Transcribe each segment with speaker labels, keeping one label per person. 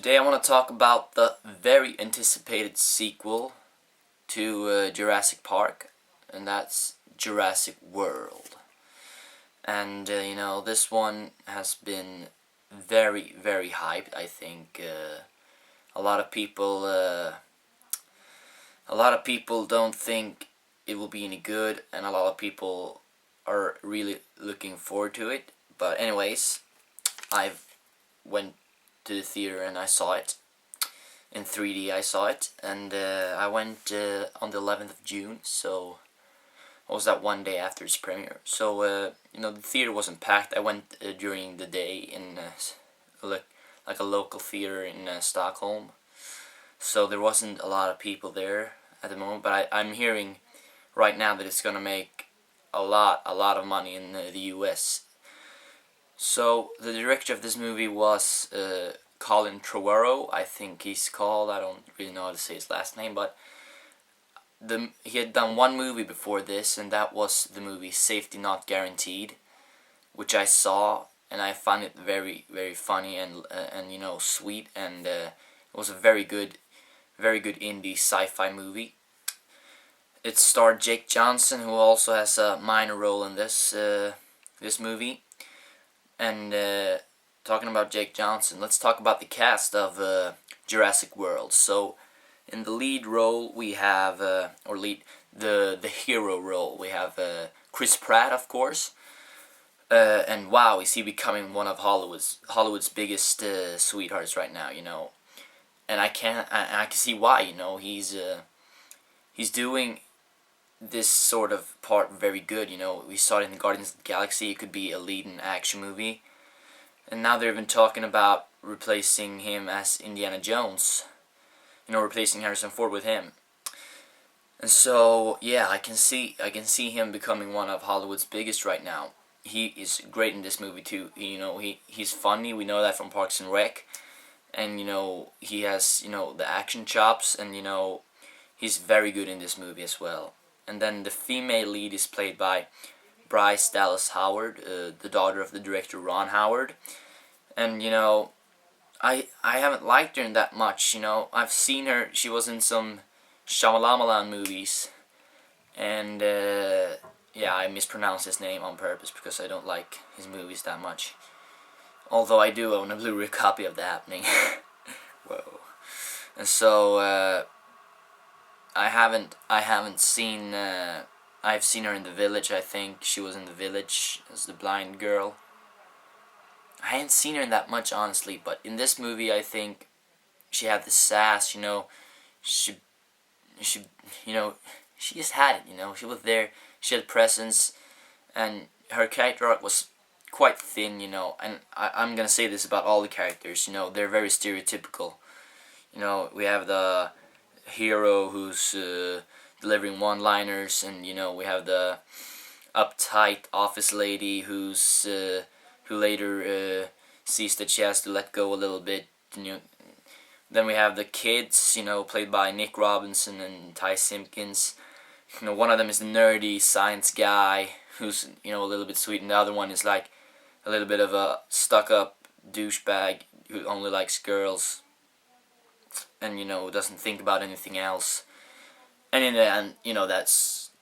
Speaker 1: Today I want to talk about the very anticipated sequel to Jurassic Park, and that's Jurassic World. And this one has been very, very hyped. I think a lot of people, don't think it will be any good, and a lot of people are really looking forward to it. But anyways, I've went to the theater and I saw it in 3D. I saw it, and I went on the 11th of June. So it was that one day after its premiere. So the theater wasn't packed. I went during the day in like a local theater in Stockholm. So there wasn't a lot of people there at the moment. But I'm hearing right now that it's gonna make a lot of money in the U.S. So the director of this movie was Colin Trevorrow, I think he's called. I don't really know how to say his last name, but he had done one movie before this, and that was the movie Safety Not Guaranteed, which I saw, and I found it very, very funny and sweet, and it was a very good indie sci-fi movie. It starred Jake Johnson, who also has a minor role in this movie. And talking about Jake Johnson, let's talk about the cast of Jurassic World. So, in the lead role we have, the hero role, we have Chris Pratt, of course. And wow, is he becoming one of Hollywood's biggest sweethearts right now, And I can see why, he's doing this sort of part very good. We saw it in Guardians of the Galaxy. It could be a lead in an action movie, and now they're even talking about replacing him as Indiana Jones, replacing Harrison Ford with him. And so yeah, I can see him becoming one of Hollywood's biggest right now. He is great in this movie too. He's funny. We know that from Parks and Rec, and he has the action chops, and he's very good in this movie as well. And then the female lead is played by Bryce Dallas Howard, the daughter of the director Ron Howard. And I haven't liked her that much. I've seen her. She was in some Shyamalan movies, and I mispronounced his name on purpose because I don't like his movies that much. Although I do own a Blu-ray copy of The Happening. Whoa. And so I haven't seen. I've seen her in The Village. I think she was in The Village as the blind girl. I hadn't seen her in that much, honestly, but in this movie, I think she had the sass. She just had it. She was there. She had presence, and her character arc was quite thin. And I'm gonna say this about all the characters. They're very stereotypical. We have the hero who's delivering one-liners, and we have the uptight office lady who later sees that she has to let go a little bit. Then we have the kids, played by Nick Robinson and Ty Simpkins. One of them is the nerdy science guy who's a little bit sweet, and the other one is like a little bit of a stuck-up douchebag who only likes girls, and doesn't think about anything else. And in the end,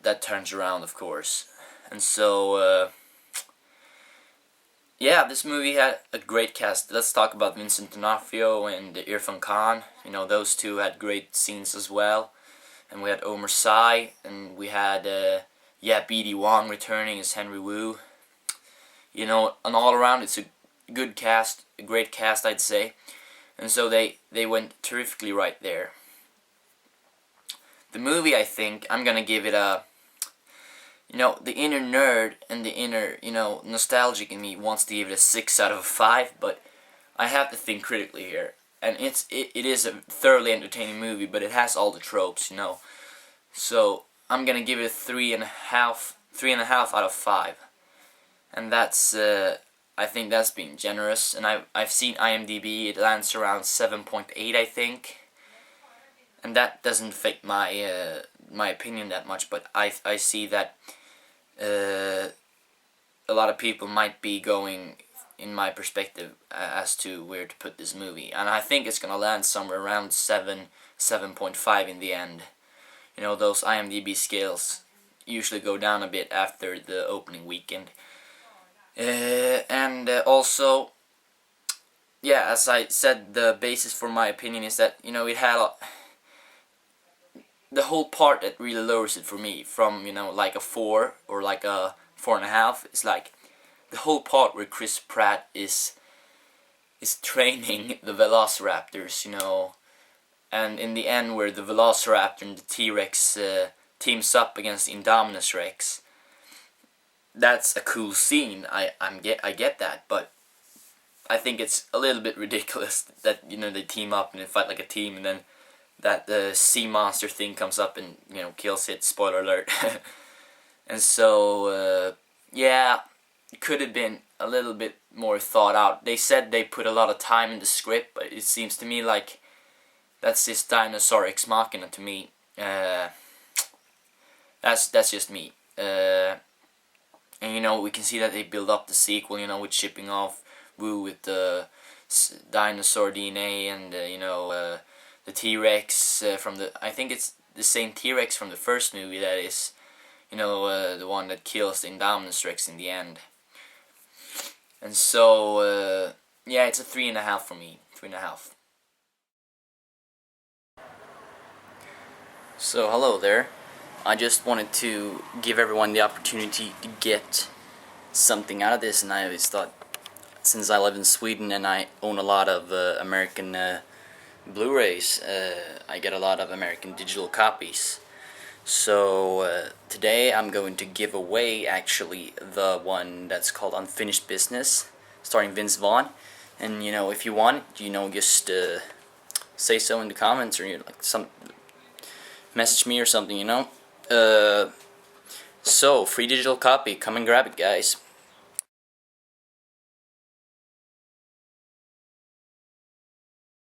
Speaker 1: that turns around, of course. And so this movie had a great cast. Let's talk about Vincent D'Onofrio and Irfan Khan. Those two had great scenes as well. And we had Omar Sy, and we had B.D. Wong returning as Henry Wu. And all around, it's a good cast, a great cast, I'd say. And so they went terrifically right there. The movie, I think, I'm gonna give it a... the inner nerd and the inner, nostalgic in me wants to give it a 6 out of 5, but I have to think critically here. And it is a thoroughly entertaining movie, but it has all the tropes, So I'm gonna give it a 3.5 out of 5. And that's, I think that's being generous. And I've seen IMDb, it lands around 7.8, I think. And that doesn't affect my opinion that much, but I see that a lot of people might be going in my perspective as to where to put this movie, and I think it's gonna land somewhere around 7.5 in the end. You know, those IMDb scales usually go down a bit after the opening weekend. And also, yeah, as I said, the basis for my opinion is that, you know, it had the whole part that really lowers it for me from, you know, like a 4 or like a 4.5. It's like the whole part where Chris Pratt is training the Velociraptors, you know, and in the end where the Velociraptor and the T-Rex teams up against Indominus Rex. That's a cool scene. I get that, but I think it's a little bit ridiculous that, you know, they team up and they fight like a team, and then that the sea monster thing comes up and, you know, kills it. Spoiler alert. And so yeah, it could have been a little bit more thought out. They said they put a lot of time in the script, but it seems to me like that's just dinosaur ex machina to me. That's just me. And, you know, we can see that they build up the sequel, you know, with shipping off Wu with the dinosaur DNA and, you know, the T-Rex from the... I think it's the same T-Rex from the first movie that is, you know, the one that kills the Indominus Rex in the end. And so, yeah, it's a 3.5 for me. 3.5. So, hello there. I just wanted to give everyone the opportunity to get something out of this, and I always thought, since I live in Sweden and I own a lot of American Blu-rays, I get a lot of American digital copies. So today I'm going to give away actually the one that's called Unfinished Business, starring Vince Vaughn. And, you know, if you want it, you know, just say so in the comments, or, you know, like message me or something, you know. So free digital copy, come and grab it, guys.